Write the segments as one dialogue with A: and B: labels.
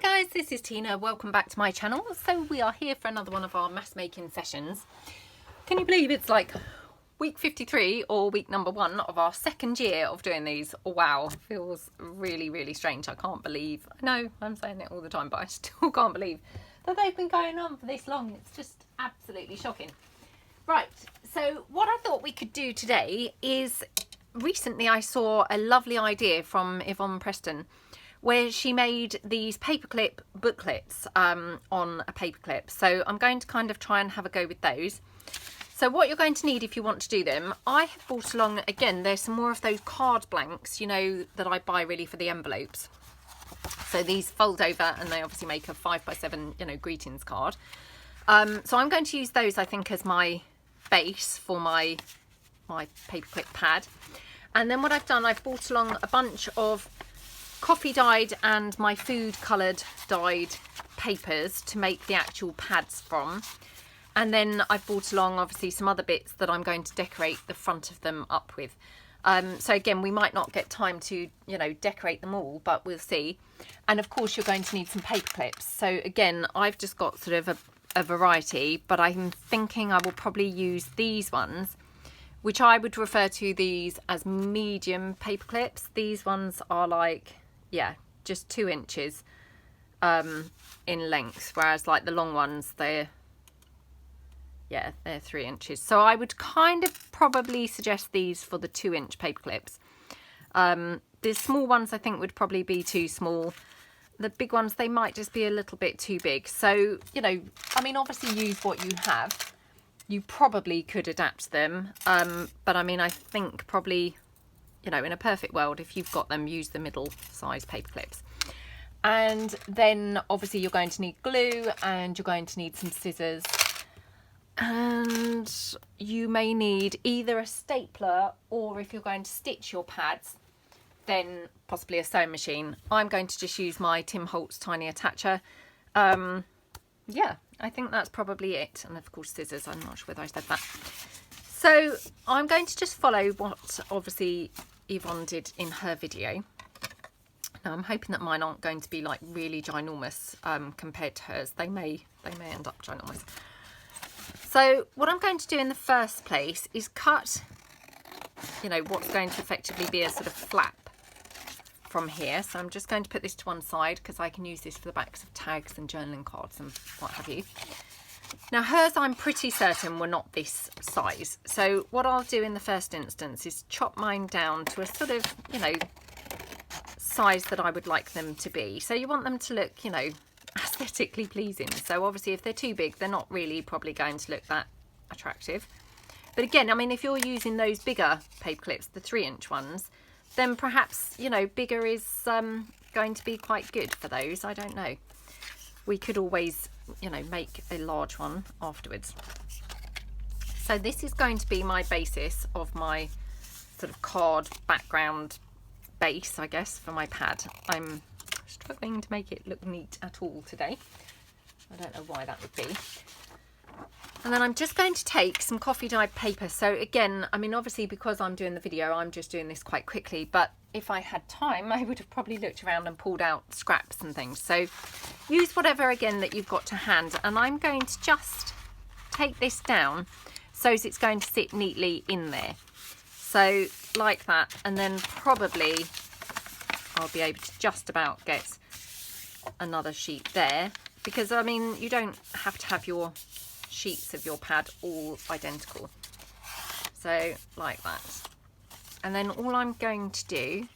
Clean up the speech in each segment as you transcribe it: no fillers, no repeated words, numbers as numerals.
A: Hi guys, this is Tina. Welcome back to my channel. So we are here for another one of our mass making sessions. Can you believe it's like week 53 or week number 1 of our second year of doing these? Wow, feels really strange. I can't believe, I know I'm saying it all the time, but I still can't believe that they've been going on for this long. It's just absolutely shocking. Right, so what I thought we could do today is, recently I saw a lovely idea from Yvonne Preston where she made these paperclip booklets on a paperclip. So I'm going to kind of try and have a go with those. So what you're going to need if you want to do them, I have brought along, again, there's some more of those card blanks, you know, that I buy really for the envelopes. So these fold over and they obviously make a 5x7, you know, greetings card. So I'm going to use those, I think, as my base for my paperclip pad. And then what I've done, I've brought along a bunch of coffee dyed and my food coloured dyed papers to make the actual pads from. And then I've brought along obviously some other bits that I'm going to decorate the front of them up with. So again, we might not get time to, you know, decorate them all, but we'll see. And of course you're going to need some paper clips. So again, I've just got sort of a variety, but I'm thinking I will probably use these ones, which I would refer to these as medium paper clips. These ones are like, yeah, just 2 inches in length, whereas like the long ones, they're 3 inches. So I would kind of probably suggest these for the 2-inch paper clips. The small ones I think would probably be too small. The big ones, they might just be a little bit too big. So, you know, I mean, obviously use what you have. You probably could adapt them, but I mean, I think probably, you know, in a perfect world, if you've got them, use the middle size paper clips. And then obviously you're going to need glue and you're going to need some scissors. And you may need either a stapler, or if you're going to stitch your pads, then possibly a sewing machine. I'm going to just use my Tim Holtz tiny attacher. Yeah, I think that's probably it. And of course scissors, I'm not sure whether I said that. So I'm going to just follow what obviously Yvonne did in her video. Now I'm hoping that mine aren't going to be like really ginormous compared to hers. They may end up ginormous. So what I'm going to do in the first place is cut, you know, what's going to effectively be a sort of flap from here. So I'm just going to put this to one side because I can use this for the backs of tags and journaling cards and what have you. Now hers, I'm pretty certain were not this size. So what I'll do in the first instance is chop mine down to a sort of, you know, size that I would like them to be. So you want them to look, you know, aesthetically pleasing. So obviously if they're too big, they're not really probably going to look that attractive. But again, I mean, if you're using those bigger paper clips, the 3-inch ones, then perhaps, you know, bigger is going to be quite good for those. I don't know. We could always, you know, make a large one afterwards. So this is going to be my basis of my sort of card background base, I guess, for my pad. I'm struggling to make it look neat at all today. I don't know why that would be. And then I'm just going to take some coffee dyed paper. So again, I mean, obviously because I'm doing the video, I'm just doing this quite quickly, but if I had time, I would have probably looked around and pulled out scraps and things. So use whatever, again, that you've got to hand. And I'm going to just take this down so it's going to sit neatly in there. So like that, and then probably I'll be able to just about get another sheet there, because I mean, you don't have to have your sheets of your pad all identical. So like that. And then all I'm going to do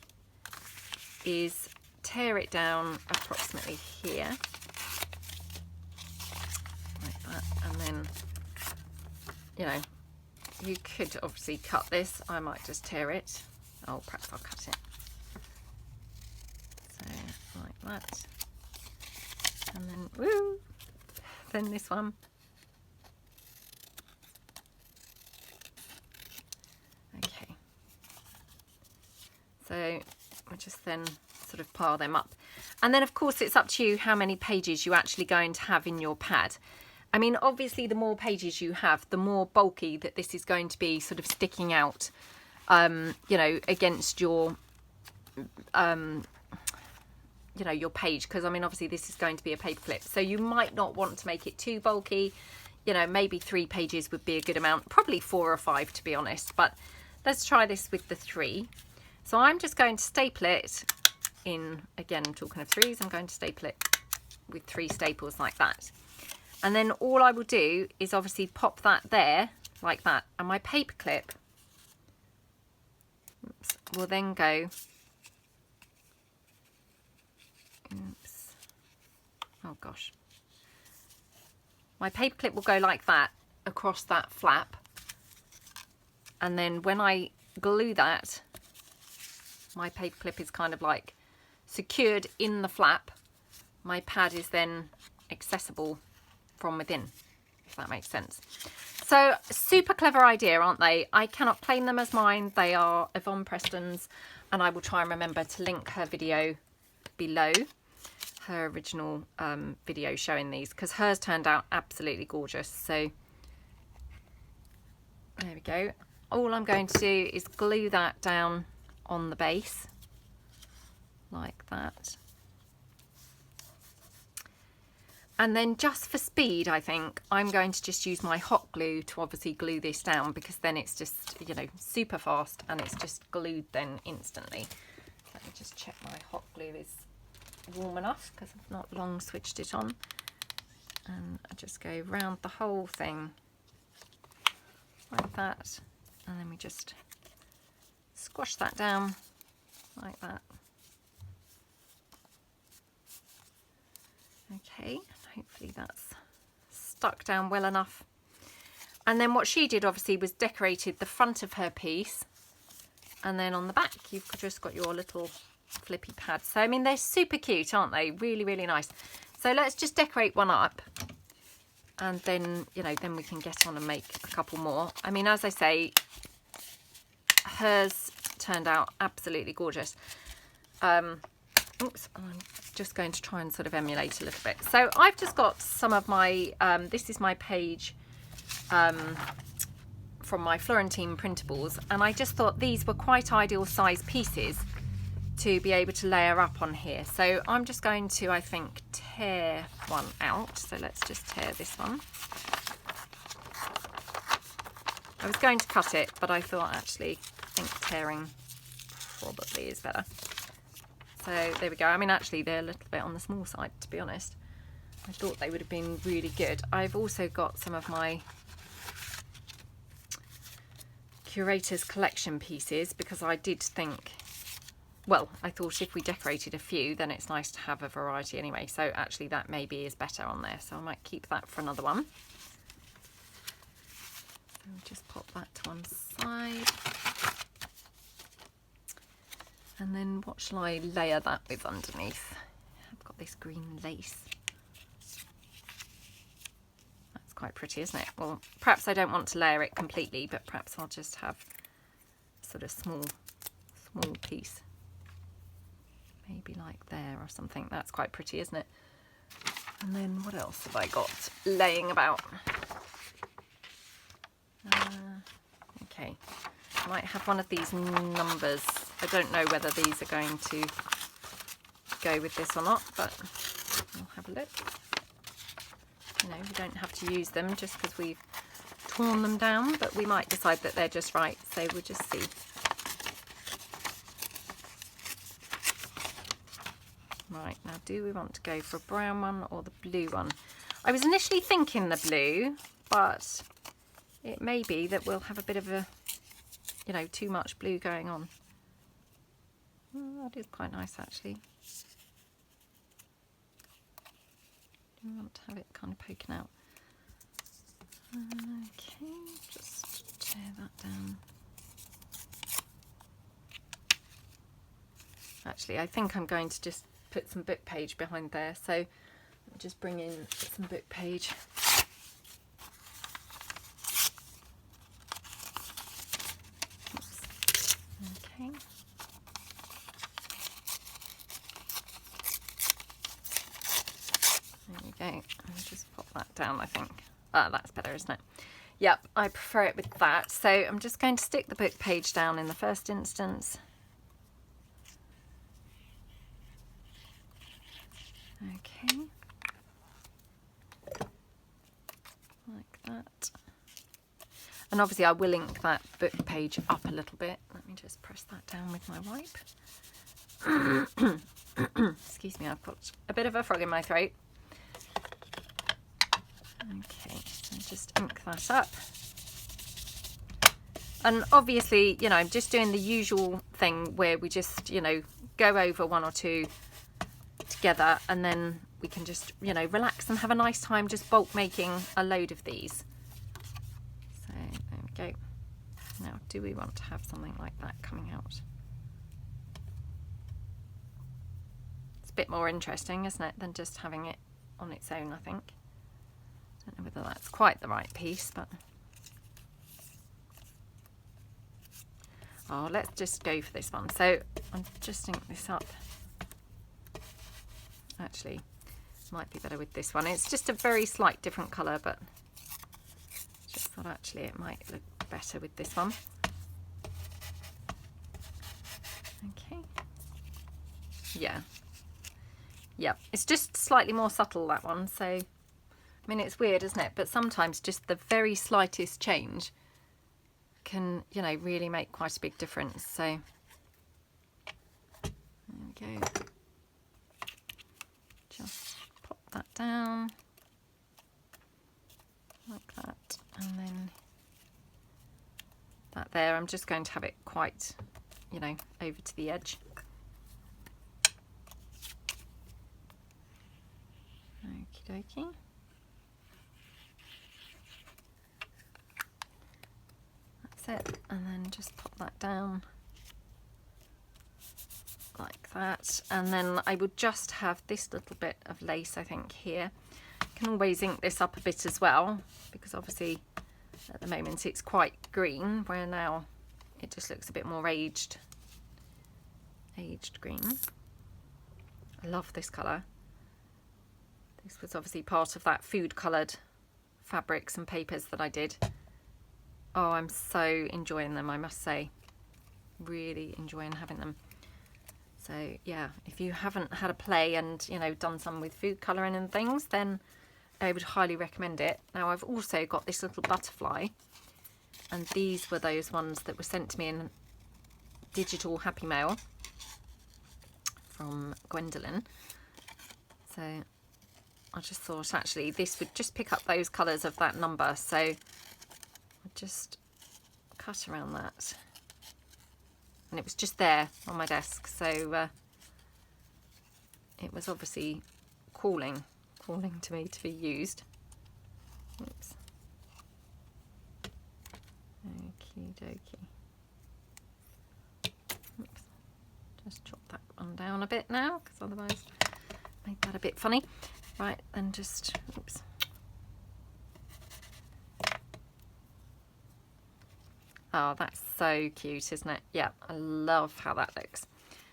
A: is tear it down approximately here. Like that. And then, you know, you could obviously cut this. I might just tear it. Oh, perhaps I'll cut it. So like that. And then, woo! Then this one. Okay. So we'll just then sort of pile them up. And then of course it's up to you how many pages you're actually going to have in your pad. I mean, obviously the more pages you have, the more bulky that this is going to be, sort of sticking out, you know, against your you know, your page, because I mean obviously this is going to be a paperclip, so you might not want to make it too bulky. You know, maybe 3 pages would be a good amount, probably 4 or 5 to be honest, but let's try this with the 3. So I'm just going to staple it in, again, I'm talking of 3s, I'm going to staple it with 3 staples like that. And then all I will do is obviously pop that there like that, and my paperclip will then go, oops, oh gosh, my paperclip will go like that across that flap, and then when I glue that, my paperclip is kind of like secured in the flap. My pad is then accessible from within, if that makes sense. So super clever idea, aren't they? I cannot claim them as mine. They are Yvonne Preston's, and I will try and remember to link her video below, her original video showing these, because hers turned out absolutely gorgeous. So there we go. All I'm going to do is glue that down on the base like that. And then just for speed, I think I'm going to just use my hot glue to obviously glue this down, because then it's just, you know, super fast and it's just glued then instantly. Let me just check my hot glue is warm enough, because I've not long switched it on. And I just go round the whole thing like that, and then we just squash that down like that. Okay, hopefully that's stuck down well enough. And then what she did obviously was decorated the front of her piece, and then on the back you've just got your little flippy pads. So I mean, they're super cute, aren't they? Really, really nice. So let's just decorate one up, and then, you know, then we can get on and make a couple more. I mean, as I say, hers turned out absolutely gorgeous. Oops, I'm just going to try and sort of emulate a little bit. So I've just got some of my, this is my page from my Florentine printables, and I just thought these were quite ideal size pieces to be able to layer up on here. So I'm just going to, I think, tear one out. So let's just tear this one. I was going to cut it, but I thought actually, I think tearing probably is better. So there we go. I mean, actually they're a little bit on the small side, to be honest. I thought they would have been really good. I've also got some of my Curator's Collection pieces, because I did think, well, I thought if we decorated a few, then it's nice to have a variety anyway. So actually that maybe is better on there. So I might keep that for another one. So we'll just pop that to one side. And then what shall I layer that with underneath? I've got this green lace. That's quite pretty, isn't it? Well, perhaps I don't want to layer it completely, but perhaps I'll just have a sort of small piece. Maybe like there or something. That's quite pretty, isn't it? And then what else have I got laying about? Okay. I might have one of these numbers. I don't know whether these are going to go with this or not, but we'll have a look. You know, we don't have to use them just because we've torn them down, but we might decide that they're just right, so we'll just see. Right, now do we want to go for a brown one or the blue one? I was initially thinking the blue, but it may be that we'll have a bit of a, you know, too much blue going on. Oh, that is quite nice actually. Do we want to have it kind of poking out? Okay, just tear that down. Actually, I think I'm going to just put some book page behind there. So I'll just bring in some book page. Oops. Okay. There we go. I'll just pop that down, I think. Ah, that's better, isn't it? Yep, I prefer it with that. So I'm just going to stick the book page down in the first instance. Okay. Like that. And obviously I will ink that book page up a little bit. Let me just press that down with my wipe. Excuse me, I've got a bit of a frog in my throat. Okay, so just ink that up. And obviously, you know, I'm just doing the usual thing where we just, you know, go over one or two together, and then we can just, you know, relax and have a nice time just bulk making a load of these. So there we go. Now, do we want to have something like that coming out? It's a bit more interesting, isn't it, than just having it on its own, I think. Don't know whether that's quite the right piece, but oh, let's just go for this one. So I'm just ink this up. Actually, might be better with this one. It's just a very slight different colour, but just thought actually it might look better with this one. Okay. Yeah. Yeah, it's just slightly more subtle, that one. So, I mean, it's weird, isn't it? But sometimes just the very slightest change can, you know, really make quite a big difference. So, there we go. Just pop that down like that, and then that there. I'm just going to have it quite, you know, over to the edge. Okie dokie. That's it, and then just pop that down like that, and then I would just have this little bit of lace, I think, here. You can always ink this up a bit as well, because obviously at the moment it's quite green, where now it just looks a bit more aged green. I love this colour. This was obviously part of that food coloured fabrics and papers that I did. Oh, I'm so enjoying them, I must say. Really enjoying having them. So yeah, if you haven't had a play and, you know, done some with food colouring and things, then I would highly recommend it. Now I've also got this little butterfly, and these were those ones that were sent to me in digital Happy Mail from Gwendolyn. So I just thought actually this would just pick up those colours of that number. So I just cut around that. And it was just there on my desk, so it was obviously calling to me to be used. Oops. Okie dokie. Oops. Just chop that one down a bit now, because otherwise I made that a bit funny. Right, then just, oops. Oh, that's so cute, isn't it? Yeah, I love how that looks.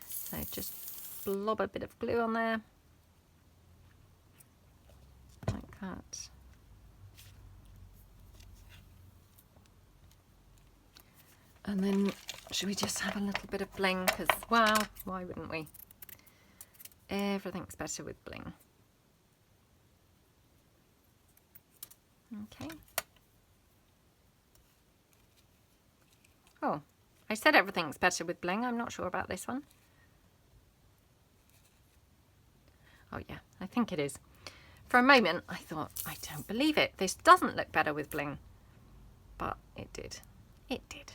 A: So just blob a bit of glue on there. Like that. And then should we just have a little bit of bling? Because, wow, why wouldn't we? Everything's better with bling. Okay. Oh, I said everything's better with bling. I'm not sure about this one. Oh yeah, I think it is. For a moment, I thought, I don't believe it. This doesn't look better with bling. But it did. It did.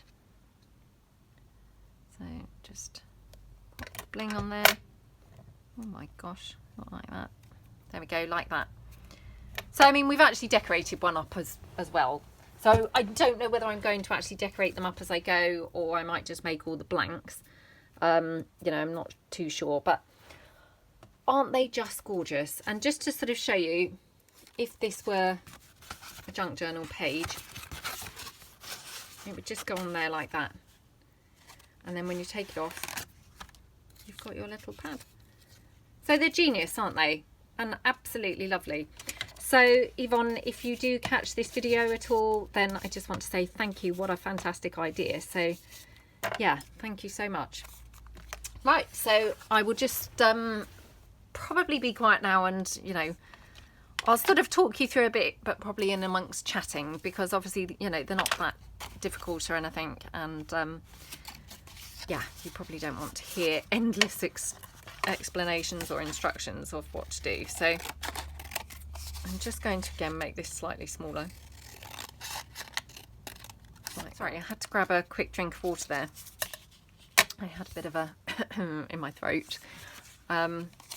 A: So just pop the bling on there. Oh my gosh, not like that. There we go, like that. So, I mean, we've actually decorated one up as well. So I don't know whether I'm going to actually decorate them up as I go, or I might just make all the blanks. You know, I'm not too sure, but aren't they just gorgeous? And just to sort of show you, if this were a junk journal page, it would just go on there like that. And then when you take it off, you've got your little pad. So they're genius, aren't they? And absolutely lovely. So Yvonne, if you do catch this video at all, then I just want to say thank you. What a fantastic idea. So yeah, thank you so much. Right, so I will just probably be quiet now, and you know, I'll sort of talk you through a bit, but probably in amongst chatting, because obviously, you know, they're not that difficult or anything, and yeah, you probably don't want to hear endless explanations or instructions of what to do. So I'm just going to again make this slightly smaller. Right, sorry, I had to grab a quick drink of water there. I had a bit of a in my throat.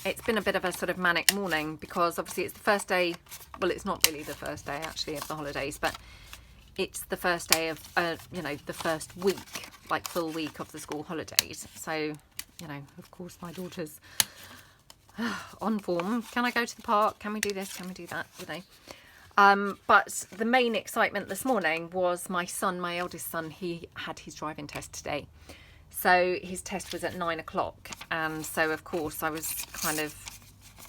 A: It's been a bit of a sort of manic morning, because obviously it's the first day, well, it's not really the first day actually of the holidays, but it's the first day of, you know, the first week, like full week of the school holidays. So, you know, of course my daughter's on form. Can I go to the park? Can we do this? Can we do that? You know. But the main excitement this morning was my son, my eldest son. He had his driving test today. So his test was at 9 o'clock. And so, of course, I was kind of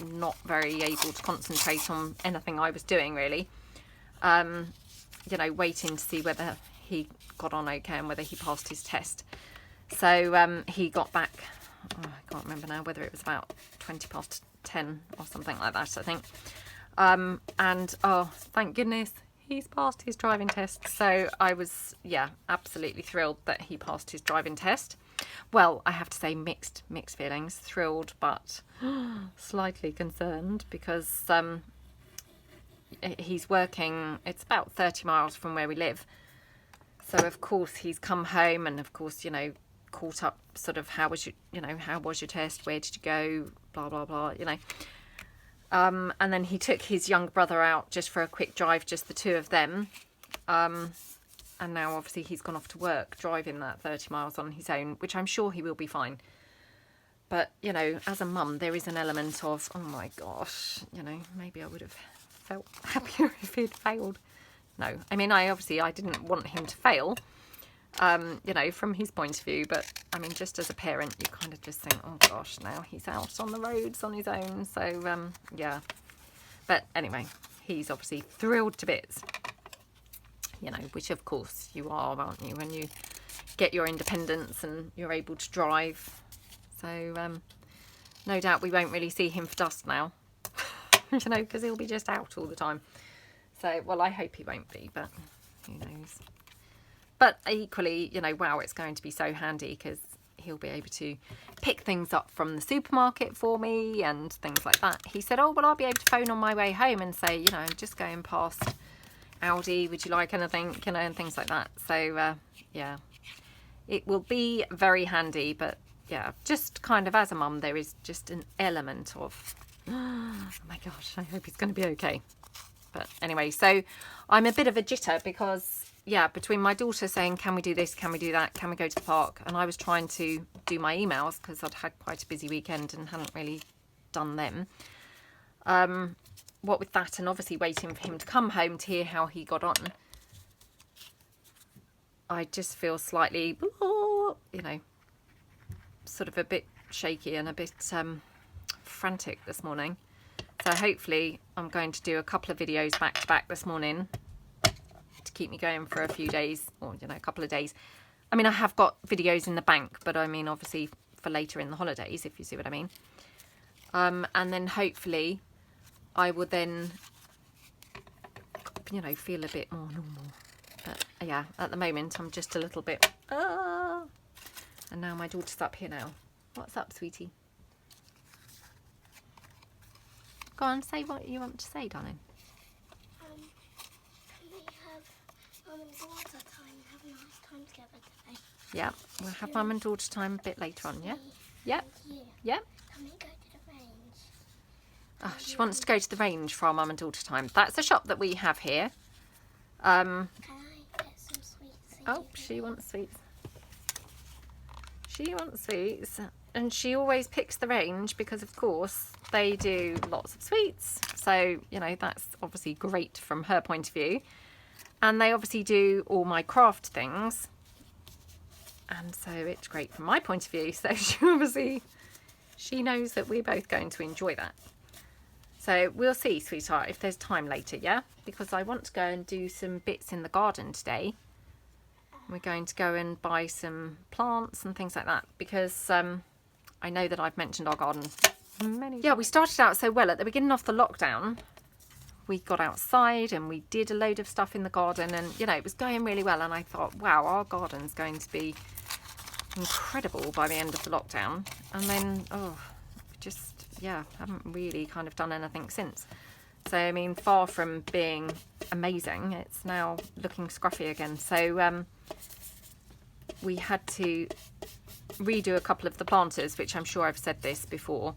A: not very able to concentrate on anything I was doing, really. You know, waiting to see whether he got on okay and whether he passed his test. So he got back, I can't remember now whether it was about 20 past 10 or something like that, I think. And oh, thank goodness he's passed his driving test. So I was, yeah, absolutely thrilled that he passed his driving test. Well, I have to say mixed feelings. Thrilled, but slightly concerned, because he's working, it's about 30 miles from where we live. So of course he's come home, and of course, you know, caught up sort of how was your test, where did you go, blah blah blah, you know. And then he took his young brother out just for a quick drive, just the two of them. And now obviously he's gone off to work driving that 30 miles on his own, which I'm sure he will be fine. But, you know, as a mum, there is an element of, oh my gosh, you know, maybe I would have felt happier if he'd failed. No, I mean, I didn't want him to fail, you know, from his point of view. But, I mean, just as a parent, you kind of just think, oh gosh, now he's out on the roads on his own. So, yeah. But anyway, he's obviously thrilled to bits. You know, which of course you are, aren't you, when you get your independence and you're able to drive. So no doubt we won't really see him for dust now, you know, because he'll be just out all the time. So, well, I hope he won't be, but who knows. But equally, you know, wow, it's going to be so handy, because he'll be able to pick things up from the supermarket for me and things like that. He said, oh, well, I'll be able to phone on my way home and say, you know, I'm just going past Aldi, would you like anything, you know, and things like that. So yeah, it will be very handy. But yeah, just kind of as a mum, there is just an element of, oh my gosh, I hope he's going to be okay. But anyway, so I'm a bit of a jitter, because yeah, between my daughter saying, can we do this, can we do that, can we go to the park, and I was trying to do my emails because I'd had quite a busy weekend and hadn't really done them. What with that, and obviously waiting for him to come home to hear how he got on, I just feel slightly, you know, sort of a bit shaky and a bit frantic this morning. So hopefully I'm going to do a couple of videos back to back this morning to keep me going for a few days, or, you know, a couple of days. I mean, I have got videos in the bank, but I mean, obviously for later in the holidays, if you see what I mean. And then hopefully I will then, you know, feel a bit more normal. But yeah, at the moment I'm just a little bit, and now my daughter's up here now. What's up, sweetie? Go on, say what you want to say, darling.
B: Can we have mum and daughter time and have a nice time together today?
A: Yeah, we'll have mum and daughter time a bit later on, yeah? Yep. Yep.
B: Can we go to the range?
A: Oh, she wants to go to the range for our mum and daughter time. That's a shop that we have here. Can
B: I get some sweets?
A: Oh, she wants sweets. She wants sweets. And she always picks the range because, of course, they do lots of sweets. So, you know, that's obviously great from her point of view. And they obviously do all my craft things. And so it's great from my point of view. So she knows that we're both going to enjoy that. So we'll see, sweetheart, if there's time later, yeah? Because I want to go and do some bits in the garden today. We're going to go and buy some plants and things like that, because I know that I've mentioned our garden many. Yeah, we started out so well at the beginning of the lockdown. We got outside and we did a load of stuff in the garden, and you know, it was going really well, and I thought, wow, our garden's going to be incredible by the end of the lockdown. And then just haven't really kind of done anything since. So I mean, far from being amazing, it's now looking scruffy again. So we had to redo a couple of the planters, which I'm sure I've said this before.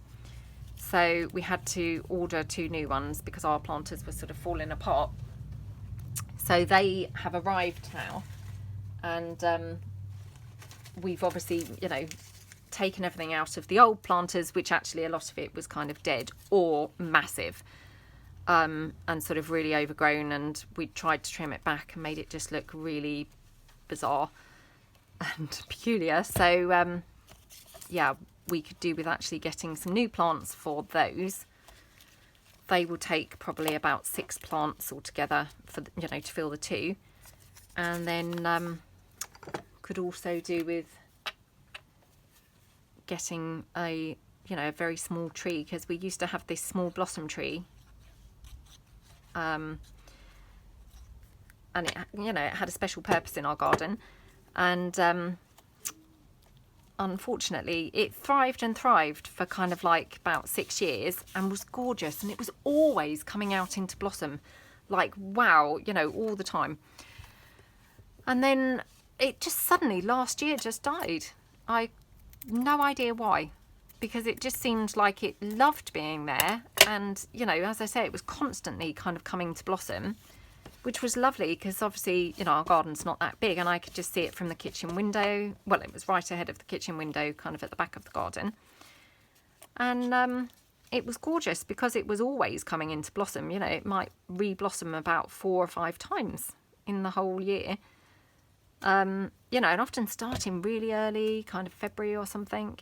A: So we had to order 2 new ones because our planters were sort of falling apart. So they have arrived now, and we've obviously, you know, taken everything out of the old planters, which actually a lot of it was kind of dead or massive, and sort of really overgrown, and we tried to trim it back and made it just look really bizarre and peculiar. So yeah, we could do with actually getting some new plants for those. They will take probably about 6 plants altogether for the, you know, to fill the 2, and then could also do with getting a, you know, a very small tree, because we used to have this small blossom tree, and it, you know, it had a special purpose in our garden, and unfortunately it thrived and thrived for kind of like about 6 years and was gorgeous, and it was always coming out into blossom, like wow, you know, all the time. And then it just suddenly last year just died. I no idea why, because it just seemed like it loved being there, and you know, as I say, it was constantly kind of coming to blossom, which was lovely because obviously, you know, our garden's not that big, and I could just see it from the kitchen window. Well, it was right ahead of the kitchen window, kind of at the back of the garden. And it was gorgeous because it was always coming into blossom. You know, it might re-blossom about 4 or 5 times in the whole year. You know, and often starting really early, kind of February or something.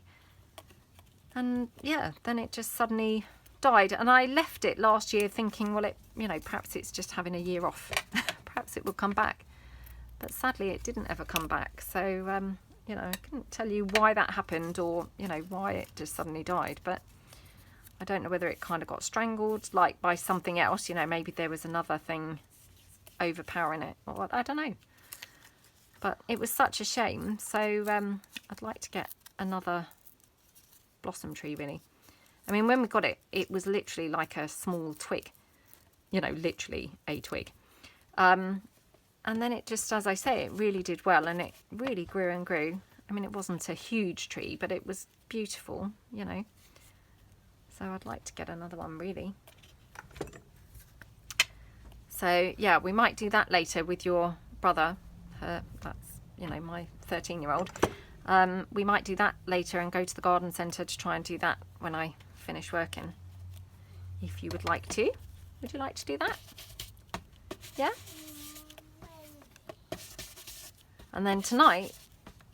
A: And yeah, then it just suddenly died, and I left it last year thinking, well, it, you know, perhaps it's just having a year off. Perhaps it will come back. But sadly it didn't ever come back. So you know, I couldn't tell you why that happened, or you know, why it just suddenly died. But I don't know whether it kind of got strangled like by something else, you know, maybe there was another thing overpowering it, or I don't know. But it was such a shame. So I'd like to get another blossom tree, really. I mean, when we got it, it was literally like a small twig, you know, literally a twig. And then it just, as I say, it really did well, and it really grew and grew. I mean, it wasn't a huge tree, but it was beautiful, you know. So I'd like to get another one, really. So yeah, we might do that later with your brother. That's, you know, my 13-year-old. We might do that later and go to the garden centre to try and do that when I finish working. If you would like to. Would you like to do that? Yeah? And then tonight,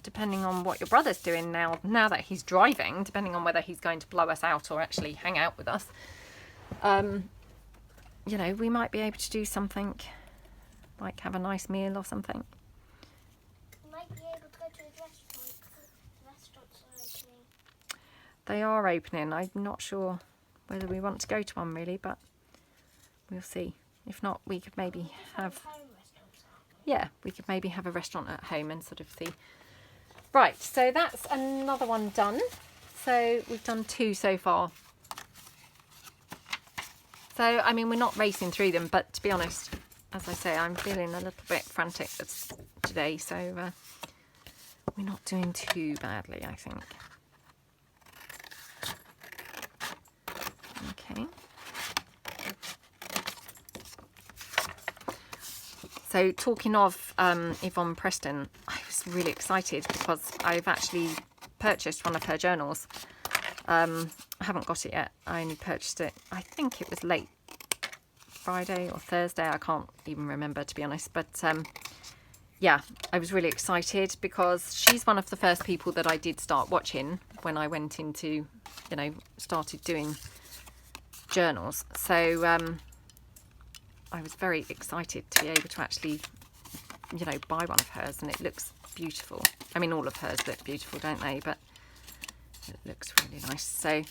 A: depending on what your brother's doing now that he's driving, depending on whether he's going to blow us out or actually hang out with us, you know, we might be able to do something like have a nice meal or something.
B: Might be able to go to his restaurant. The restaurants are opening.
A: They are opening. I'm not sure whether we want to go to one, really, but we'll see. If not, we could maybe have... Yeah, we could maybe have a restaurant at home and sort of see. Right, so that's another one done. So we've done 2 so far. So, I mean, we're not racing through them, but to be honest, as I say, I'm feeling a little bit frantic today, so we're not doing too badly, I think. Okay. So talking of Yvonne Preston, I was really excited because I've actually purchased one of her journals. I haven't got it yet. I only purchased it, I think it was late Friday or Thursday. I can't even remember, to be honest. But yeah, I was really excited because she's one of the first people that I did start watching when I went into, you know, started doing journals. So I was very excited to be able to actually, you know, buy one of hers, and it looks beautiful. I mean, all of hers look beautiful, don't they? But it looks really nice. So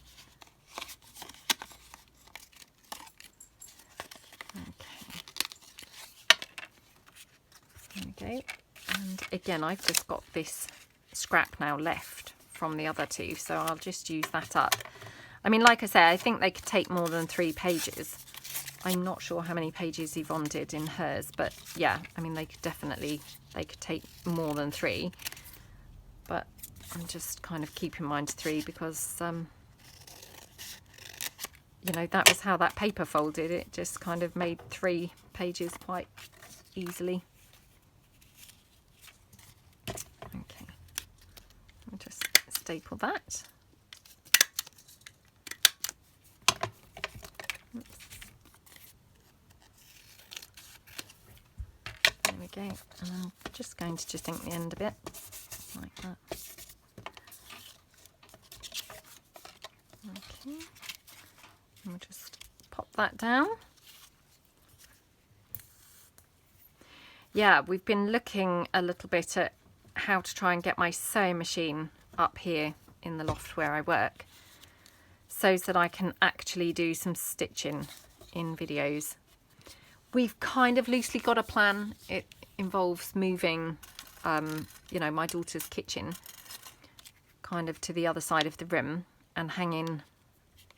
A: There we go. And again, I've just got this scrap now left from the other two, so I'll just use that up. I mean, like I say, I think they could take more than 3 pages. I'm not sure how many pages Yvonne did in hers, but yeah, I mean, they could take more than 3. But I'm just kind of keeping mine to 3 because, you know, that was how that paper folded. It just kind of made 3 pages quite easily. Okay, I'll just staple that. There we go, and I'm just going to just ink the end a bit, like that. Okay, and we'll just pop that down. Yeah, we've been looking a little bit at how to try and get my sewing machine up here in the loft where I work, so that I can actually do some stitching in videos. We've kind of loosely got a plan. It involves moving, you know, my daughter's kitchen kind of to the other side of the room and hanging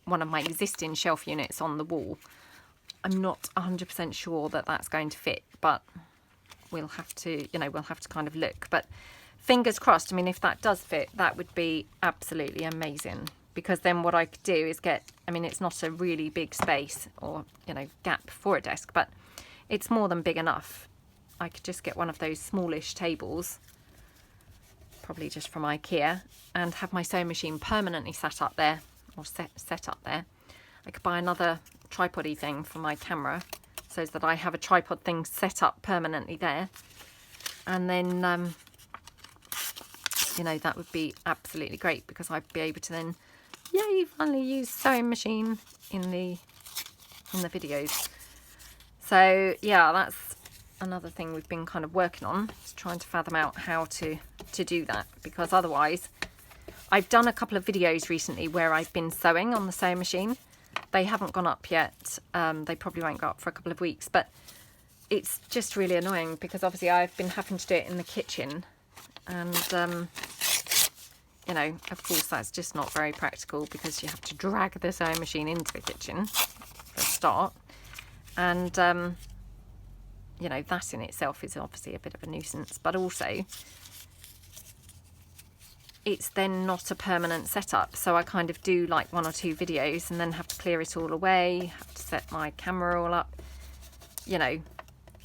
A: one of my existing shelf units on the wall. I'm not 100% sure that that's going to fit, but we'll have to, you know, we'll have to kind of look. But fingers crossed. I mean, if that does fit, that would be absolutely amazing, because then what I could do is get, I mean, it's not a really big space or, you know, gap for a desk, but it's more than big enough. I could just get one of those smallish tables, probably just from IKEA, and have my sewing machine permanently sat up there, or set up there. I could buy another tripod-y thing for my camera, so that I have a tripod thing set up permanently there. And then, you know, that would be absolutely great, because I'd be able to then, yay, finally use sewing machine in the videos. So yeah, that's another thing we've been kind of working on, is trying to fathom out how to do that, because otherwise, I've done a couple of videos recently where I've been sewing on the sewing machine. They haven't gone up yet. They probably won't go up for a couple of weeks, but it's just really annoying, because obviously I've been having to do it in the kitchen, and you know, of course that's just not very practical, because you have to drag the sewing machine into the kitchen for a start. And, you know, that in itself is obviously a bit of a nuisance, but also it's then not a permanent setup. So I kind of do like 1 or 2 videos and then have to clear it all away, have to set my camera all up. You know,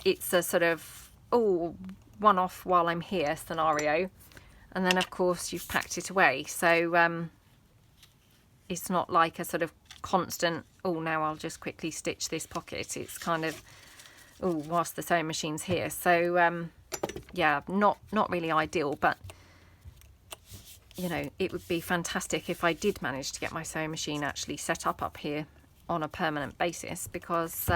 A: it's a sort of, oh, one-off while I'm here scenario. And then, of course, you've packed it away. So it's not like a sort of constant, oh, now I'll just quickly stitch this pocket. It's kind of, oh, whilst the sewing machine's here. So yeah, not really ideal, but you know, it would be fantastic if I did manage to get my sewing machine actually set up here on a permanent basis, because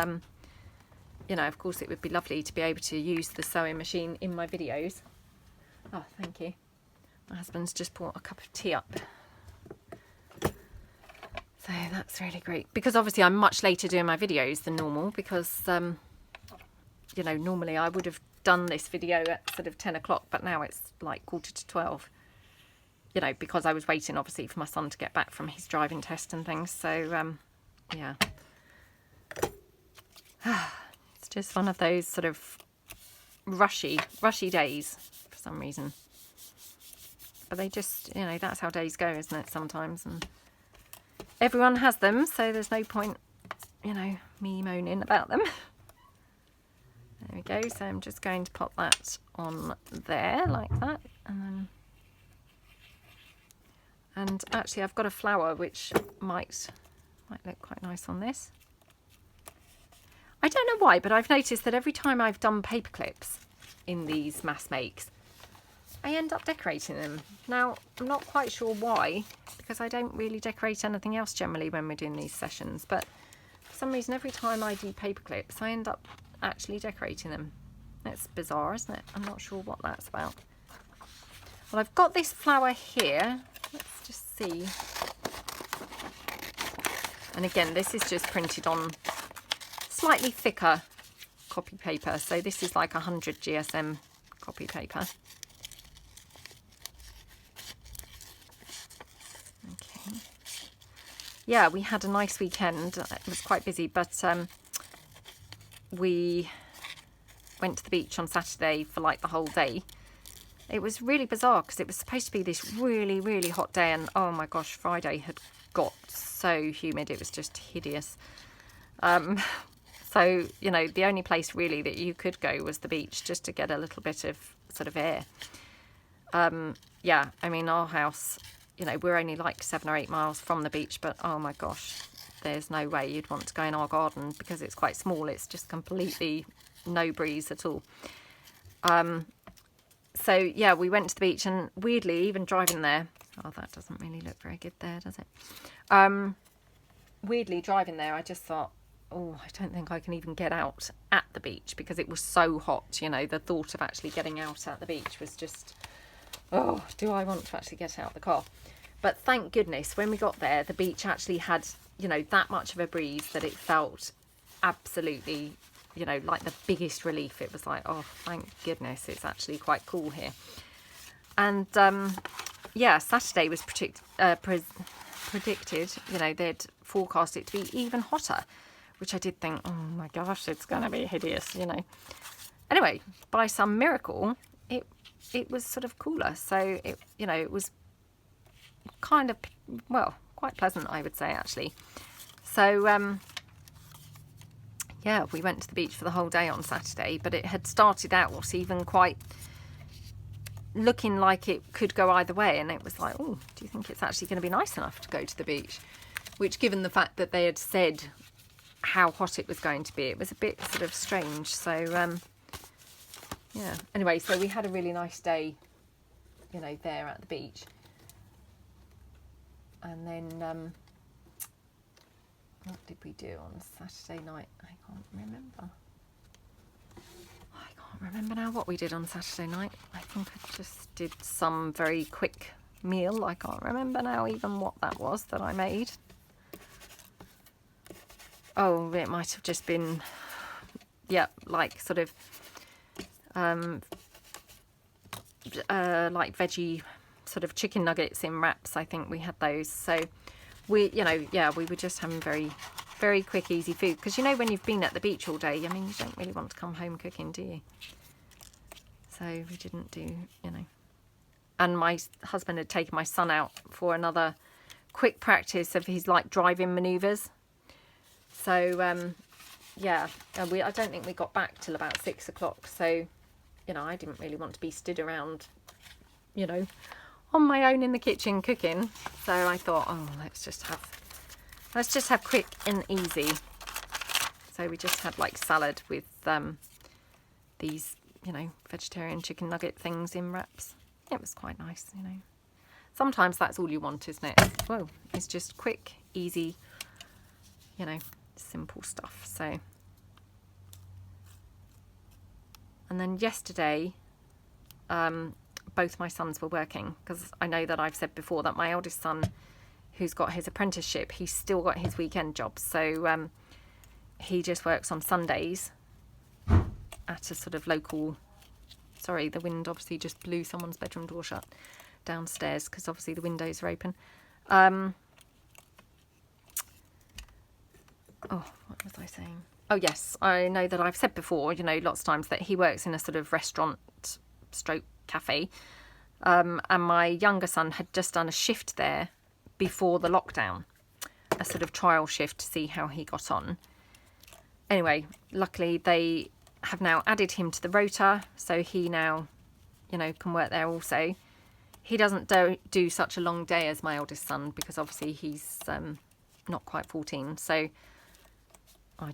A: you know, of course it would be lovely to be able to use the sewing machine in my videos. Oh, thank you. My husband's just brought a cup of tea up. So that's really great, because obviously I'm much later doing my videos than normal, because you know, normally I would have done this video at sort of 10 o'clock, but now it's like 11:45, you know, because I was waiting obviously for my son to get back from his driving test and things. So yeah, it's just one of those sort of rushy days for some reason, but they just, you know, that's how days go, isn't it, sometimes? And everyone has them, so there's no point, you know, me moaning about them. There we go. So I'm just going to pop that on there like that, and actually I've got a flower which might look quite nice on this. I don't know why, but I've noticed that every time I've done paper clips in these mass makes, I end up decorating them. Now, I'm not quite sure why, because I don't really decorate anything else generally when we're doing these sessions, but for some reason every time I do paper clips I end up actually decorating them. That's bizarre, isn't it? I'm not sure what that's about. Well, I've got this flower here. Let's just see. And again, this is just printed on slightly thicker copy paper. So this is like 100 GSM copy paper. Okay. Yeah, we had a nice weekend. It was quite busy, but we went to the beach on Saturday for like the whole day. It was really bizarre because it was supposed to be this really, really hot day, and oh my gosh, Friday had got so humid. It was just hideous. So, you know, the only place really that you could go was the beach, just to get a little bit of sort of air. Yeah, I mean, our house, you know, we're only like 7 or 8 miles from the beach, but oh my gosh, there's no way you'd want to go in our garden because it's quite small. It's just completely no breeze at all. So yeah, we went to the beach, and weirdly, even driving there, oh, that doesn't really look very good there, does it? Weirdly, driving there, I just thought, oh, I don't think I can even get out at the beach because it was so hot. You know, the thought of actually getting out at the beach was just, oh, do I want to actually get out of the car? But thank goodness, when we got there, the beach actually had, you know, that much of a breeze that it felt absolutely, you know, like the biggest relief. It was like, oh, thank goodness, it's actually quite cool here. And yeah, Saturday was predicted, you know, they'd forecast it to be even hotter, which I did think, oh my gosh, it's going to be hideous, you know. Anyway, by some miracle, it was sort of cooler. So, it, you know, it was kind of, well, quite pleasant, I would say, actually. So, yeah, we went to the beach for the whole day on Saturday, but it had started out even quite looking like it could go either way. And it was like, oh, do you think it's actually going to be nice enough to go to the beach? Which, given the fact that they had said how hot it was going to be, it was a bit sort of strange. So, yeah. Anyway, so we had a really nice day, you know, there at the beach. And then, what did we do on Saturday night? I can't remember. I can't remember now what we did on Saturday night. I think I just did some very quick meal. I can't remember now even what that was that I made. Oh, it might have just been, yeah, like sort of, like veggie sort of chicken nuggets in wraps. I think we had those. So we, you know, yeah, we were just having very, very quick, easy food. Because, you know, when you've been at the beach all day, I mean, you don't really want to come home cooking, do you? So we didn't do, you know. And my husband had taken my son out for another quick practice of his, like, driving manoeuvres. So, yeah, I don't think we got back till about 6 o'clock. So, you know, I didn't really want to be stood around, you know, on my own in the kitchen cooking. So I thought, oh, let's just have quick and easy. So we just had like salad with these, you know, vegetarian chicken nugget things in wraps. It was quite nice, you know. Sometimes that's all you want, isn't it? Whoa, it's just quick, easy, you know, simple stuff. So, and then yesterday, both my sons were working, because I know that I've said before that my eldest son, who's got his apprenticeship, he's still got his weekend job. So he just works on Sundays at a sort of local, sorry, the wind obviously just blew someone's bedroom door shut downstairs because obviously the windows are open. Oh, what was I saying? Oh, yes, I know that I've said before, you know, lots of times that he works in a sort of restaurant stroke cafe. And my younger son had just done a shift there before the lockdown, a sort of trial shift to see how he got on. Anyway, luckily they have now added him to the rota, so he now, you know, can work there also. He doesn't do such a long day as my eldest son because obviously he's not quite 14, so I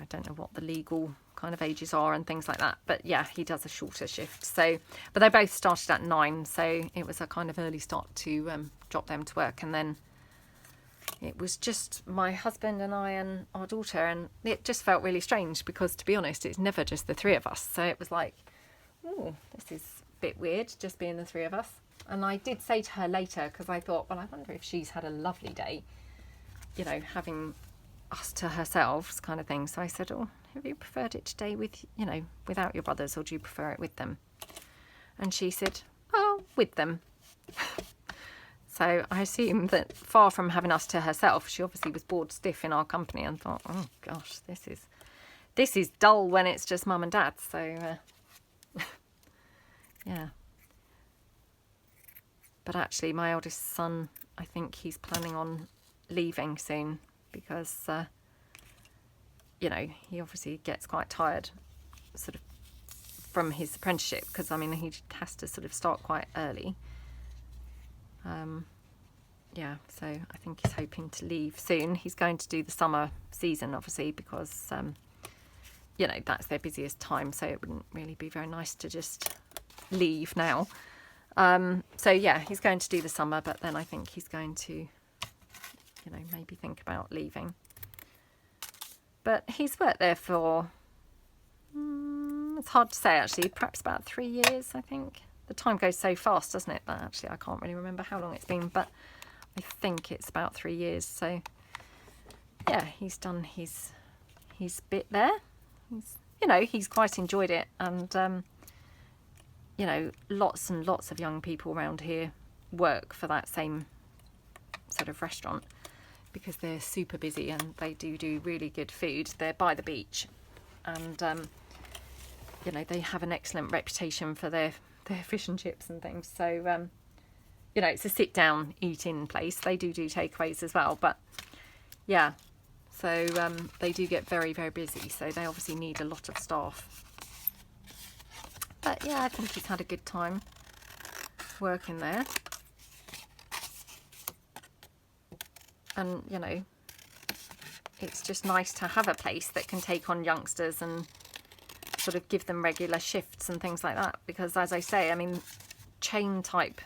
A: don't know what the legal kind of ages are and things like that, but yeah, he does a shorter shift. So, but they both started at 9, so it was a kind of early start to drop them to work, and then it was just my husband and I and our daughter, and it just felt really strange because, to be honest, it's never just the three of us. So it was like, oh, this is a bit weird, just being the three of us. And I did say to her later, because I thought, well, I wonder if she's had a lovely day, you know, having us to herself kind of thing. So I said, oh, have you preferred it today with, you know, without your brothers, or do you prefer it with them? And she said, oh, with them. So I assume that far from having us to herself, she obviously was bored stiff in our company and thought, oh gosh, this is dull when it's just mum and dad. So yeah. But actually my eldest son, I think he's planning on leaving soon because, you know, he obviously gets quite tired sort of from his apprenticeship because, I mean, he has to sort of start quite early. Yeah, so I think he's hoping to leave soon. He's going to do the summer season, obviously, because, you know, that's their busiest time. So it wouldn't really be very nice to just leave now. So, yeah, he's going to do the summer, but then I think he's going to, you know, maybe think about leaving. But he's worked there for, it's hard to say, actually, perhaps about 3 years, I think. The time goes so fast, doesn't it? That actually I can't really remember how long it's been, but I think it's about 3 years. So yeah, he's done his bit there. You know, he's quite enjoyed it, and you know, lots and lots of young people around here work for that same sort of restaurant because they're super busy and they do really good food. They're by the beach, and you know, they have an excellent reputation for their fish and chips and things. So you know, it's a sit down eat in place. They do takeaways as well, but yeah, so they do get very, very busy, so they obviously need a lot of staff. But yeah, I think he's had a good time working there. And you know, it's just nice to have a place that can take on youngsters and sort of give them regular shifts and things like that, because as I say, I mean, chain type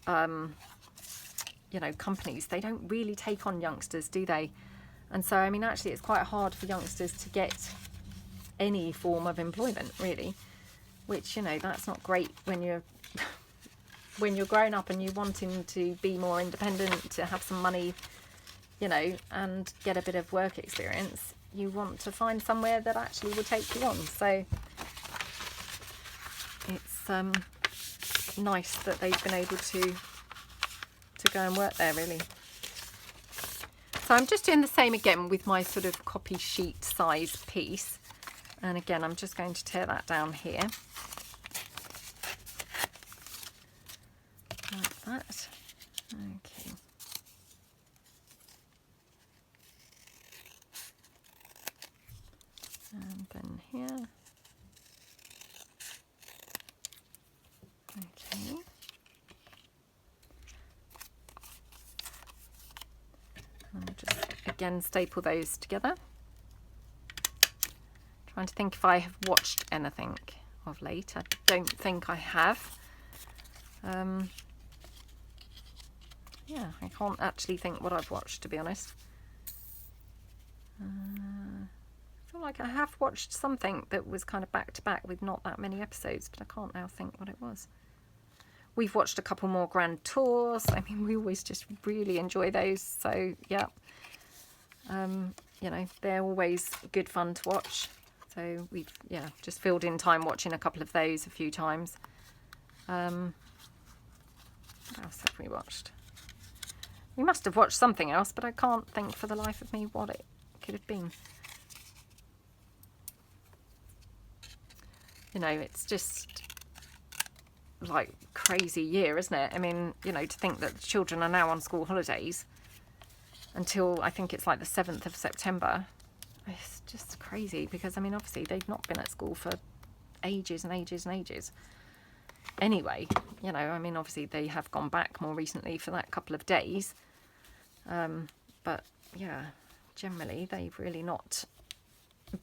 A: you know, companies, they don't really take on youngsters, do they? And so I mean, actually it's quite hard for youngsters to get any form of employment, really, which, you know, that's not great when you're when you're grown up and you're wanting to be more independent, to have some money, you know, and get a bit of work experience. You want to find somewhere that actually will take you on. So it's nice that they've been able to go and work there, really. So I'm just doing the same again with my sort of copy sheet size piece, and again I'm just going to tear that down here like that. Okay. And then here. Okay. I'll just again staple those together. Trying to think if I have watched anything of late. I don't think I have. Yeah, I can't actually think what I've watched, to be honest. I feel like I have watched something that was kind of back to back with not that many episodes, but I can't now think what it was. We've watched a couple more grand tours. I mean, we always just really enjoy those. So yeah, you know, they're always good fun to watch. So we've, yeah, just filled in time watching a couple of those a few times. What else have we watched? We must have watched something else, but I can't think for the life of me what it could have been. You know, it's just like crazy year, isn't it? I mean, you know, to think that the children are now on school holidays until I think it's like the 7th of September. It's just crazy because, I mean, obviously they've not been at school for ages and ages and ages. Anyway, you know, I mean, obviously they have gone back more recently for that couple of days. But yeah, generally they've really not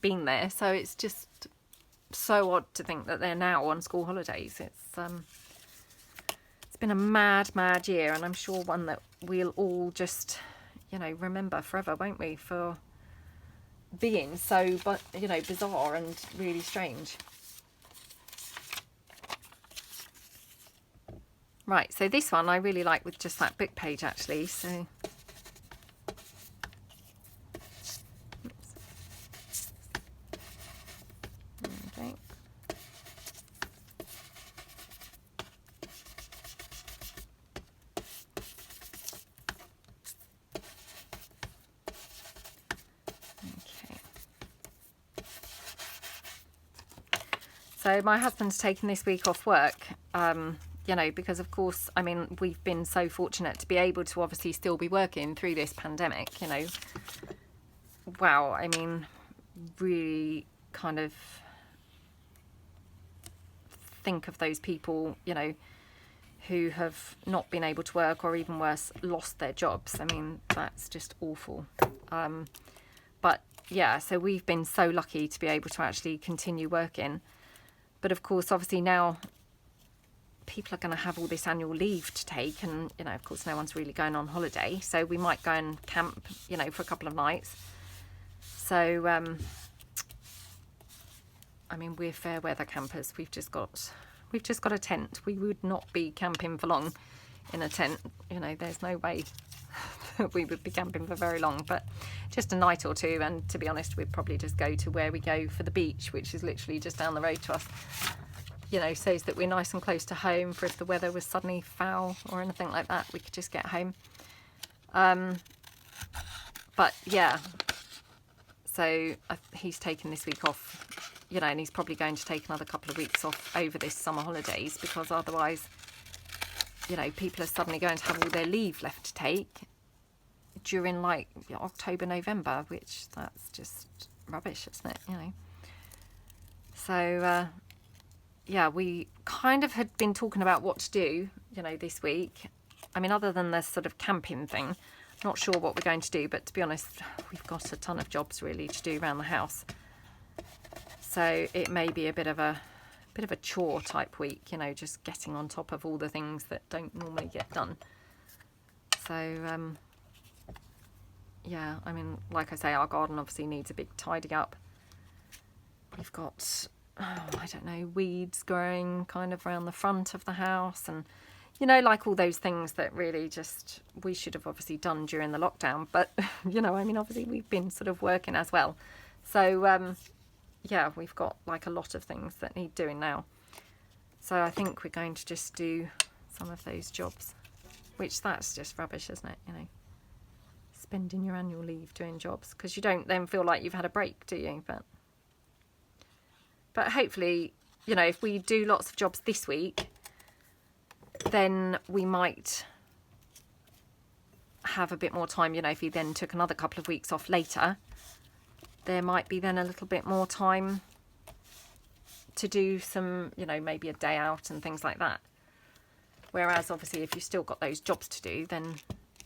A: been there. So it's just so odd to think that they're now on school holidays. It's been a mad year, and I'm sure one that we'll all just, you know, remember forever, won't we, for being so, but you know, bizarre and really strange. Right, so this one I really like with just that book page, actually. So okay. So my husband's taken this week off work, you know, because of course, I mean, we've been so fortunate to be able to obviously still be working through this pandemic, you know. Wow, I mean, really kind of think of those people, you know, who have not been able to work, or even worse, lost their jobs. I mean, that's just awful. But yeah, so we've been so lucky to be able to actually continue working. But of course, obviously now people are going to have all this annual leave to take, and, you know, of course no one's really going on holiday. So we might go and camp, you know, for a couple of nights. So, I mean, we're fair weather campers. We've just got a tent. We would not be camping for long in a tent. You know, there's no way that we would be camping for very long, but just a night or two. And to be honest, we'd probably just go to where we go for the beach, which is literally just down the road to us. You know, so that we're nice and close to home for if the weather was suddenly foul or anything like that, we could just get home. But yeah, so he's taken this week off, you know, and he's probably going to take another couple of weeks off over this summer holidays, because otherwise, you know, people are suddenly going to have all their leave left to take during like October, November, which that's just rubbish, isn't it? You know. So yeah, we kind of had been talking about what to do, you know, this week. I mean, other than the sort of camping thing, not sure what we're going to do, but to be honest, we've got a ton of jobs really to do around the house. So it may be a bit of a chore type week, you know, just getting on top of all the things that don't normally get done. So yeah, I mean, like I say, our garden obviously needs a big tidy up. We've got, I don't know, weeds growing kind of around the front of the house, and, you know, like all those things that really just we should have obviously done during the lockdown. But, you know, I mean, obviously we've been sort of working as well. So, yeah, we've got like a lot of things that need doing now. So I think we're going to just do some of those jobs, which that's just rubbish, isn't it? You know, spending your annual leave doing jobs, because you don't then feel like you've had a break, do you? But hopefully, you know, if we do lots of jobs this week, then we might have a bit more time. You know, if he then took another couple of weeks off later, there might be then a little bit more time to do some, you know, maybe a day out and things like that. Whereas obviously if you've still got those jobs to do, then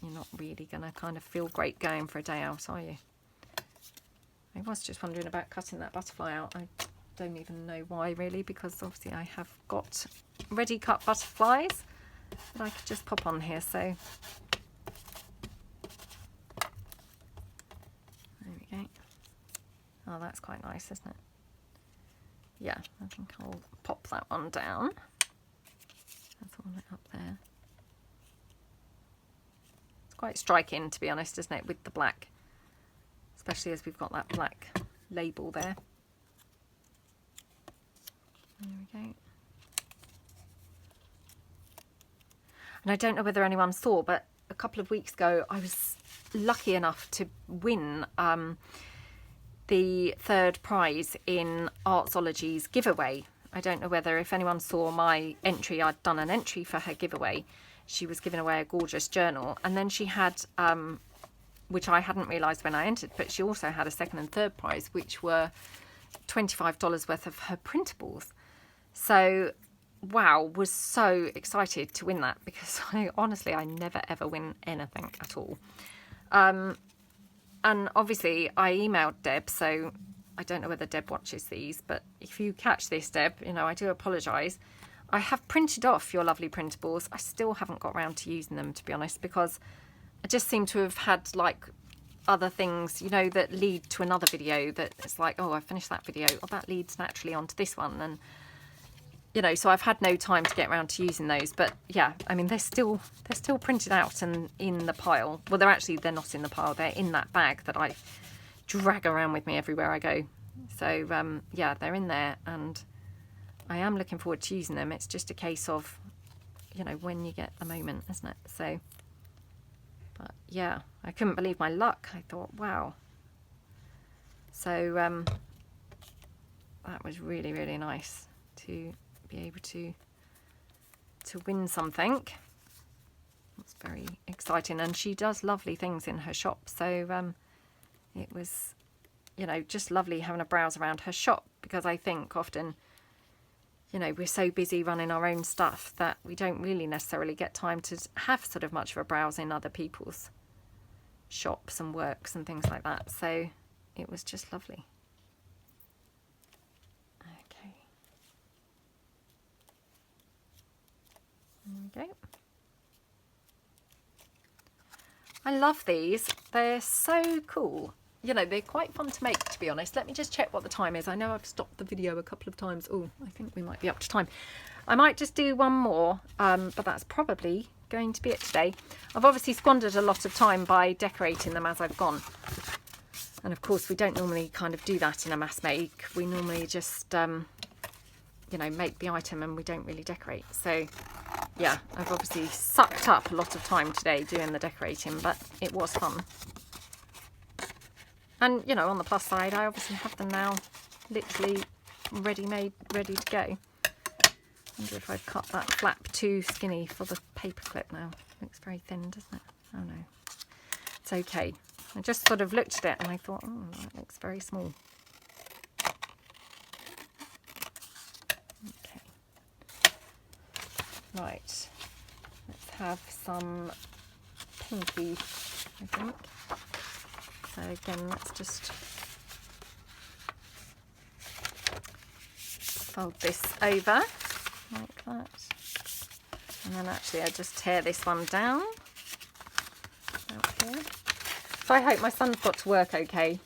A: you're not really going to kind of feel great going for a day out, are you? I was just wondering about cutting that butterfly out. I don't even know why really, because obviously I have got ready cut butterflies that I could just pop on here. So there we go. Oh, that's quite nice, isn't it? Yeah, I think I'll pop that one down. That's all up there. It's quite striking, to be honest, isn't it, with the black, especially as we've got that black label there. There we go. And I don't know whether anyone saw, but a couple of weeks ago I was lucky enough to win the third prize in Artsology's giveaway. I don't know whether if anyone saw my entry. I'd done an entry for her giveaway. She was giving away a gorgeous journal, and then she had, which I hadn't realised when I entered, but she also had a second and third prize, which were $25 worth of her printables. So, wow, was so excited to win that, because I never ever win anything at all. And obviously I emailed Deb, so I don't know whether Deb watches these, but if you catch this, Deb, you know, I do apologise. I have printed off your lovely printables. I still haven't got around to using them, to be honest, because I just seem to have had like other things, you know, that lead to another video that it's like, oh, I finished that video. Oh, that leads naturally onto this one. And, you know, so I've had no time to get around to using those. But yeah, I mean, they're still printed out and in the pile. Well, they're not in the pile. They're in that bag that I drag around with me everywhere I go. So yeah, they're in there, and I am looking forward to using them. It's just a case of, you know, when you get the moment, isn't it? So, but yeah, I couldn't believe my luck. I thought, wow. So that was really, really nice. to be able to win something. It's very exciting, and she does lovely things in her shop, so it was, you know, just lovely having a browse around her shop, because I think often, you know, we're so busy running our own stuff that we don't really necessarily get time to have sort of much of a browse in other people's shops and works and things like that. So it was just lovely. Okay. There we go. I love these. They're so cool. You know, they're quite fun to make, to be honest. Let me just check what the time is. I know I've stopped the video a couple of times. Oh, I think we might be up to time. I might just do one more, but that's probably going to be it today. I've obviously squandered a lot of time by decorating them as I've gone. And of course, we don't normally kind of do that in a mass make. We normally just, you know, make the item and we don't really decorate. So yeah, I've obviously sucked up a lot of time today doing the decorating, but it was fun. And, you know, on the plus side, I obviously have them now literally ready-made, ready to go. I wonder if I've cut that flap too skinny for the paper clip now. Looks very thin, doesn't it? Oh no. It's okay. I just sort of looked at it and I thought, oh, that looks very small. Okay. Right. Let's have some pinky, I think. So again, let's just fold this over like that. And then actually I just tear this one down out here. So I hope my son's got to work okay.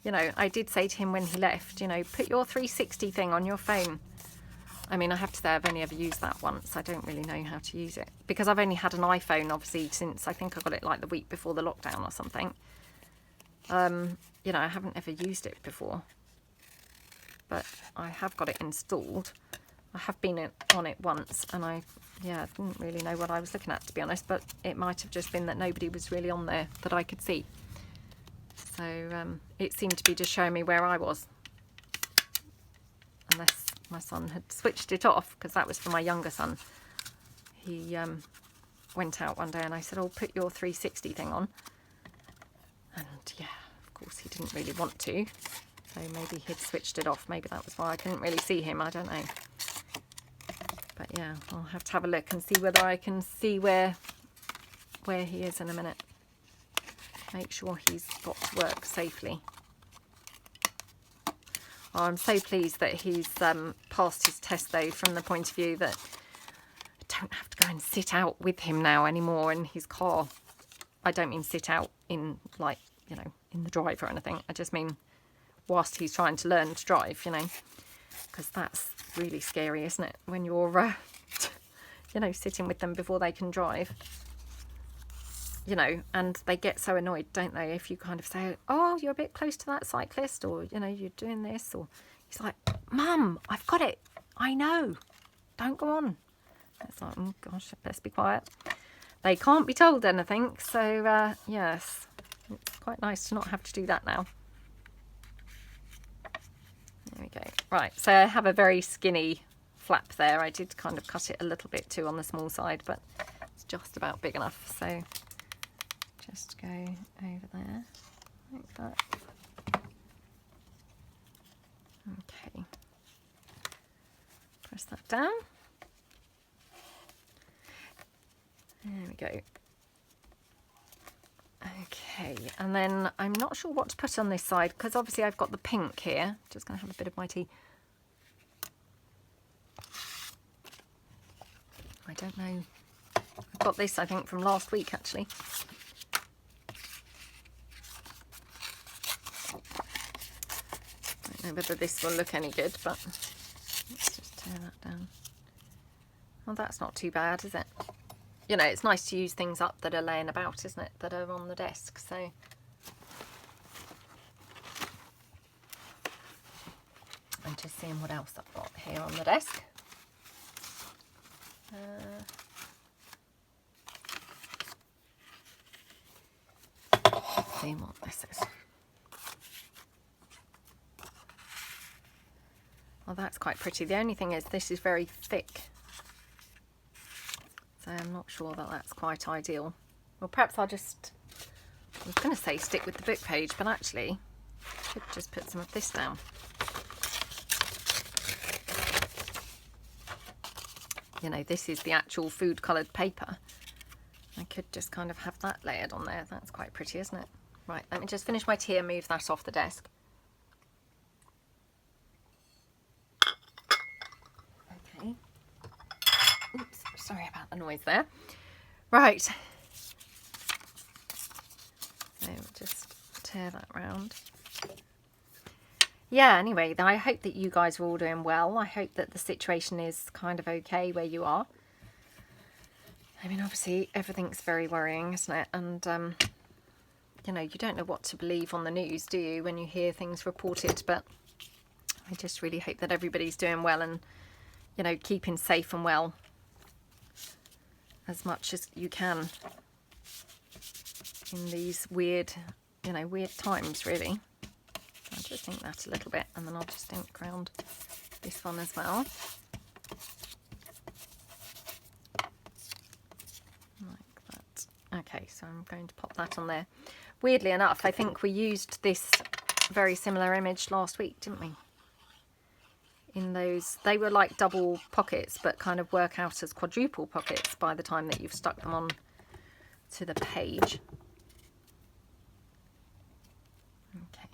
A: You know, I did say to him when he left, you know, put your 360 thing on your phone. I mean, I have to say I've only ever used that once. I don't really know how to use it. Because I've only had an iPhone, obviously, since I think I got it like the week before the lockdown or something. You know, I haven't ever used it before, but I have got it installed. I have been on it once, and I didn't really know what I was looking at, to be honest, but it might have just been that nobody was really on there that I could see. So it seemed to be just showing me where I was, unless my son had switched it off, because that was for my younger son. He went out one day and I said, oh, put your 360 thing on. And yeah, of course he didn't really want to, so maybe he'd switched it off. Maybe that was why I couldn't really see him, I don't know. But yeah, I'll have to have a look and see whether I can see where he is in a minute. Make sure he's got to work safely. Oh, I'm so pleased that he's passed his test, though, from the point of view that I don't have to go and sit out with him now anymore in his car. I don't mean sit out in, like, you know, in the drive or anything. I just mean whilst he's trying to learn to drive, you know, because that's really scary, isn't it? When you're, you know, sitting with them before they can drive, you know, and they get so annoyed, don't they, if you kind of say, oh, you're a bit close to that cyclist, or, you know, you're doing this, or he's like, Mum, I've got it. I know. Don't go on. It's like, oh, gosh, I best be quiet. They can't be told anything, so yes, it's quite nice to not have to do that now. There we go. Right, so I have a very skinny flap there. I did kind of cut it a little bit too on the small side, but it's just about big enough. So just go over there like that. Okay. Press that down. There we go. Okay, and then I'm not sure what to put on this side, because obviously I've got the pink here. Just going to have a bit of my tea. I don't know. I got this, I think, from last week, actually. I don't know whether this will look any good, but let's just tear that down. Well, that's not too bad, is it? You know, it's nice to use things up that are laying about, isn't it? That are on the desk, so. I'm just seeing what else I've got here on the desk. Let's see what this is. Well, that's quite pretty. The only thing is this is very thick, so I'm not sure that that's quite ideal. Well, perhaps I'll just, I was going to say stick with the book page, but actually I could just put some of this down. You know, this is the actual food coloured paper. I could just kind of have that layered on there. That's quite pretty, isn't it? Right, let me just finish my tea and move that off the desk. Okay. Oops, sorry about the noise there. Right. So just tear that round. Yeah, anyway, I hope that you guys are all doing well. I hope that the situation is kind of okay where you are. I mean, obviously, everything's very worrying, isn't it? And, you know, you don't know what to believe on the news, do you, when you hear things reported? But I just really hope that everybody's doing well and, you know, keeping safe and well as much as you can in these weird, you know, weird times, really. I'll just ink that a little bit, and then I'll just ink around this one as well. Like that. Okay, so I'm going to pop that on there. Weirdly enough, I think we used this very similar image last week, didn't we? In those, they were like double pockets, but kind of work out as quadruple pockets by the time that you've stuck them on to the page. Okay.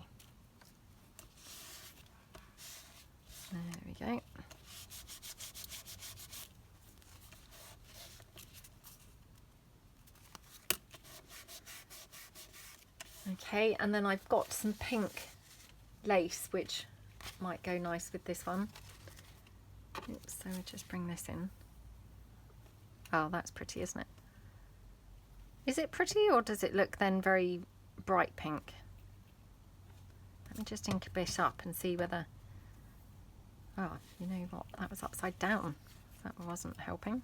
A: There we go. Okay, and then I've got some pink lace, which might go nice with this one. Oops, so we'll just bring this in. Oh, that's pretty, isn't it? Is it pretty, or does it look then very bright pink? Let me just ink a bit up and see whether... Oh, you know what? That was upside down. That wasn't helping.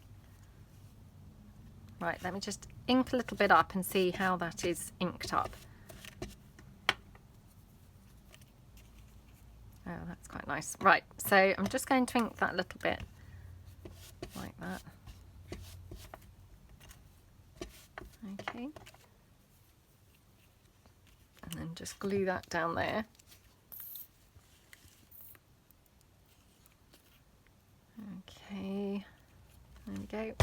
A: Right, let me just ink a little bit up and see how that is inked up. Oh, that's quite nice. Right, so I'm just going to ink that a little bit like that. Okay. And then just glue that down there. Okay, there we go.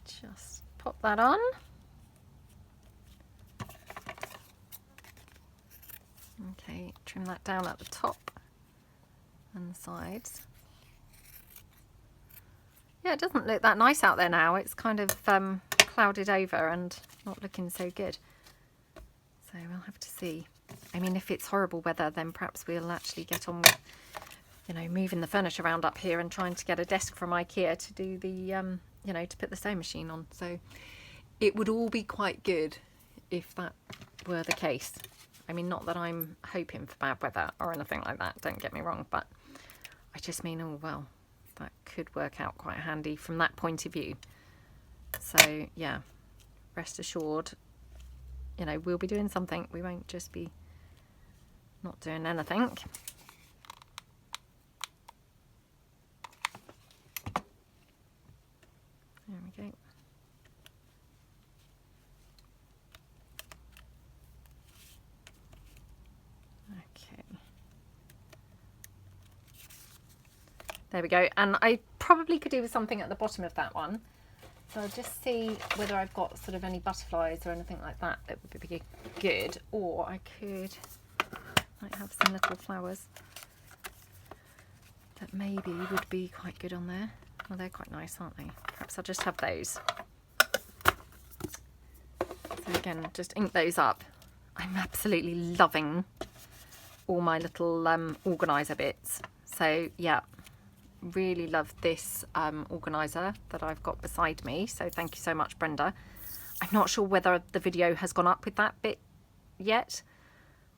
A: Just pop that on. Okay, trim that down at the top and the sides. Yeah, it doesn't look that nice out there now. It's kind of clouded over and not looking so good. So we'll have to see. I mean, if it's horrible weather, then perhaps we'll actually get on with, you know, moving the furniture around up here and trying to get a desk from IKEA to do the, you know, to put the sewing machine on. So it would all be quite good if that were the case. I mean, not that I'm hoping for bad weather or anything like that, don't get me wrong, but I just mean, oh, well, that could work out quite handy from that point of view. So, yeah, rest assured, you know, we'll be doing something. We won't just be not doing anything. There we go. Okay. There we go. And I probably could do with something at the bottom of that one. So I'll just see whether I've got sort of any butterflies or anything like that that would be good. Or I might have some little flowers that maybe would be quite good on there. Well, they're quite nice, aren't they? Perhaps I'll just have those. So again, just ink those up. I'm absolutely loving all my little organiser bits. So yeah, really love this organiser that I've got beside me. So thank you so much, Brenda. I'm not sure whether the video has gone up with that bit yet.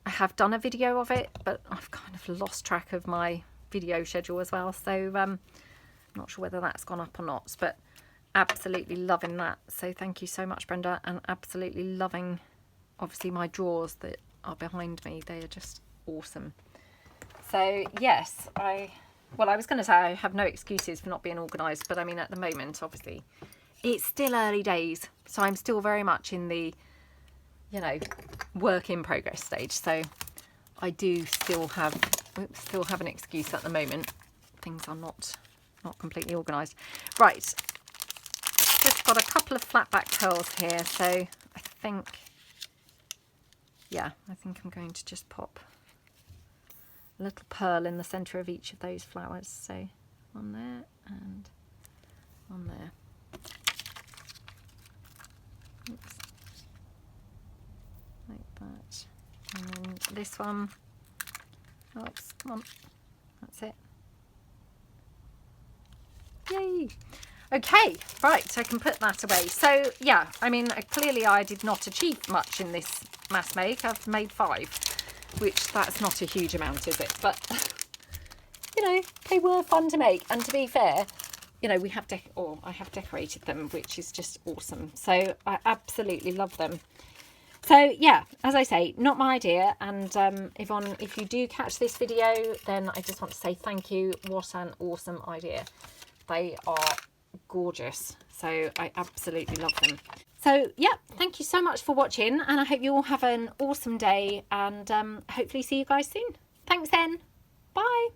A: I have done a video of it, but I've kind of lost track of my video schedule as well. So I'm not sure whether that's gone up or not, but absolutely loving that. So thank you so much, Brenda, and absolutely loving, obviously, my drawers that are behind me. They are just awesome. So yes, well, I was going to say I have no excuses for not being organised, but I mean, at the moment, obviously, it's still early days. So I'm still very much in the, you know, work in progress stage. So I do still have an excuse at the moment. Things are not completely organised. Right, just got a couple of flat back pearls here. So I think, yeah, I think I'm going to just pop a little pearl in the centre of each of those flowers. So one there and one there. Oops. Like that. And then this one. Oops, come on. That's it. Yay! Okay, right, so I can put that away. So yeah, I mean, clearly I did not achieve much in this mass make. I've made 5, which that's not a huge amount, is it? But you know, they were fun to make, and to be fair, you know, I have decorated them, which is just awesome. So I absolutely love them. So yeah, as I say, not my idea. And Yvonne, if you do catch this video, then I just want to say thank you. What an awesome idea. They are gorgeous. So I absolutely love them. So yeah, thank you so much for watching, and I hope you all have an awesome day, and hopefully see you guys soon. Thanks then. Bye.